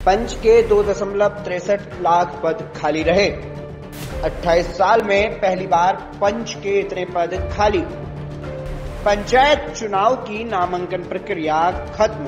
पंच के 2.63 लाख पद खाली रहे। 28 साल में पहली बार पंच के इतने पद खाली। पंचायत चुनाव की नामांकन प्रक्रिया खत्म।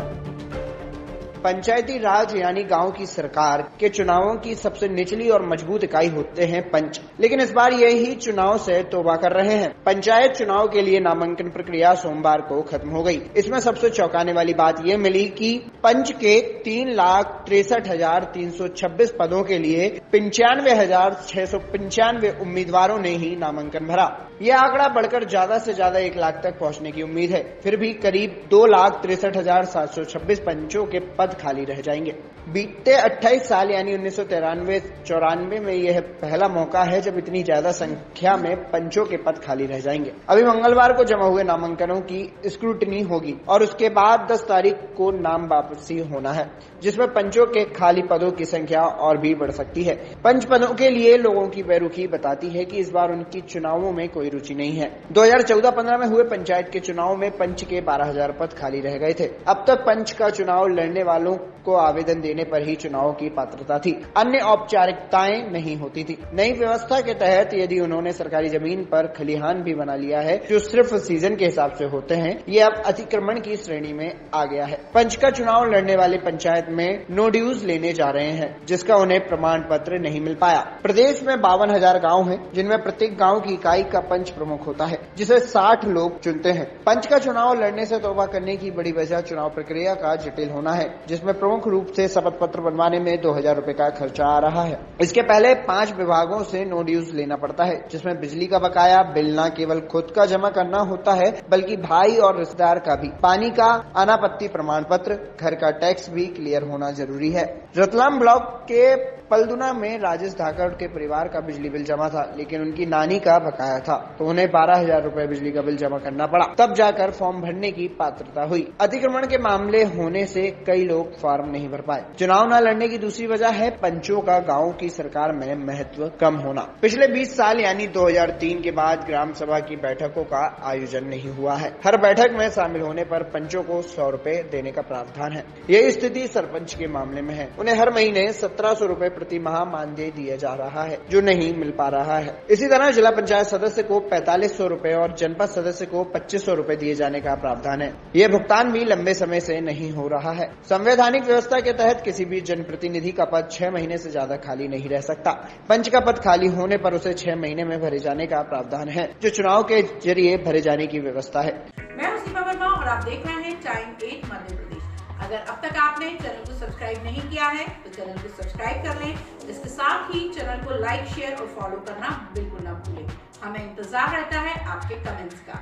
पंचायती राज यानी गांव की सरकार के चुनावों की सबसे निचली और मजबूत इकाई होते हैं पंच, लेकिन इस बार ये ही चुनाव से तौबा कर रहे हैं। पंचायत चुनाव के लिए नामांकन प्रक्रिया सोमवार को खत्म हो गई। इसमें सबसे चौंकाने वाली बात यह मिली कि पंच के 3,63,326 पदों के लिए 95,695 उम्मीदवारों ने ही नामांकन भरा। यह आंकड़ा बढ़कर ज्यादा से ज्यादा 1 लाख तक पहुंचने की उम्मीद है। फिर भी करीब 2,63,726 पंचों के पद खाली रह जाएंगे। बीते 28 साल यानी 1993-94 में यह पहला मौका है जब इतनी ज्यादा संख्या में पंचों के पद खाली रह जाएंगे। अभी मंगलवार को जमा हुए नामांकनों की स्क्रूटनी होगी और उसके बाद 10 तारीख को नाम वापसी होना है, जिसमें पंचों के खाली पदों की संख्या और भी बढ़ सकती है। पंच पदों के लिए लोगों की बेरुखी बताती है कि इस बार उनकी चुनावों में कोई रुचि नहीं है। 2014-15 में हुए पंचायत के चुनाव में पंच के 12,000 पद खाली रह गए थे। अब तक पंच का चुनाव लड़ने वालों को आवेदन देने पर ही चुनाव की पात्रता थी, अन्य औपचारिकताएं नहीं होती थी। नई व्यवस्था के तहत यदि उन्होंने सरकारी जमीन पर खलिहान भी बना लिया है जो सिर्फ सीजन के हिसाब से होते हैं, ये अब अतिक्रमण की श्रेणी में आ गया है। पंच का चुनाव लड़ने वाले पंचायत में नो ड्यूज लेने जा रहे हैं, जिसका उन्हें प्रमाण पत्र नहीं मिल पाया। प्रदेश में 52,000 गाँव है, जिनमें प्रत्येक गाँव की इकाई का पंच प्रमुख होता है, जिसे 60 लोग चुनते हैं। पंच का चुनाव लड़ने से तौबा करने की बड़ी वजह चुनाव प्रक्रिया का जटिल होना है, जिसमें प्रमुख रूप से शपथ पत्र बनवाने में 2,000 रुपए का खर्चा आ रहा है। इसके पहले 5 विभागों से नो ड्यूज लेना पड़ता है, जिसमें बिजली का बकाया बिल न केवल खुद का जमा करना होता है बल्कि भाई और रिश्तेदार का भी। पानी का अनापत्ति प्रमाण पत्र, घर का टैक्स भी क्लियर होना जरूरी है। रतलाम ब्लॉक के पलदुना में राजेश धाकड़ के परिवार का बिजली बिल जमा था, लेकिन उनकी नानी का बकाया था, तो उन्हें 12,000 रुपए बिजली का बिल जमा करना पड़ा। तब जाकर फॉर्म भरने की पात्रता हुई। अतिक्रमण के मामले होने से कई लोग फॉर्म नहीं भर पाए। चुनाव न लड़ने की दूसरी वजह है पंचों का गाँव की सरकार में महत्व कम होना। पिछले 20 साल यानी 2003 के बाद ग्राम सभा की बैठकों का आयोजन नहीं हुआ है। हर बैठक में शामिल होने पर पंचों को 100 रुपए देने का प्रावधान है। यही स्थिति सरपंच के मामले में है। उन्हें हर महीने 1,700 रुपए प्रति माह मानदेय दिया जा रहा है, जो नहीं मिल पा रहा है। इसी तरह जिला पंचायत सदस्य को 4,500 रुपए और जनपद सदस्य को 2,500 रुपए दिए जाने का प्रावधान है। यह भुगतान भी लंबे समय से नहीं हो रहा है। संवैधानिक व्यवस्था के तहत किसी भी जनप्रतिनिधि का पद 6 महीने से ज्यादा खाली नहीं रह सकता। पंच का पद खाली होने पर उसे 6 महीने में भरे जाने का प्रावधान है, जो चुनाव के जरिए भरे जाने की व्यवस्था है। मैं हूं सीमा वर्मा और आप देख रहे हैं टाइम 8 मध्य प्रदेश। अगर अब तक आपने चैनल को सब्सक्राइब नहीं किया है तो चैनल को सब्सक्राइब कर लें। इसके साथ ही चैनल को लाइक, शेयर और फॉलो करना बिल्कुल ना भूलें। हमें इंतजार रहता है आपके कमेंट्स का।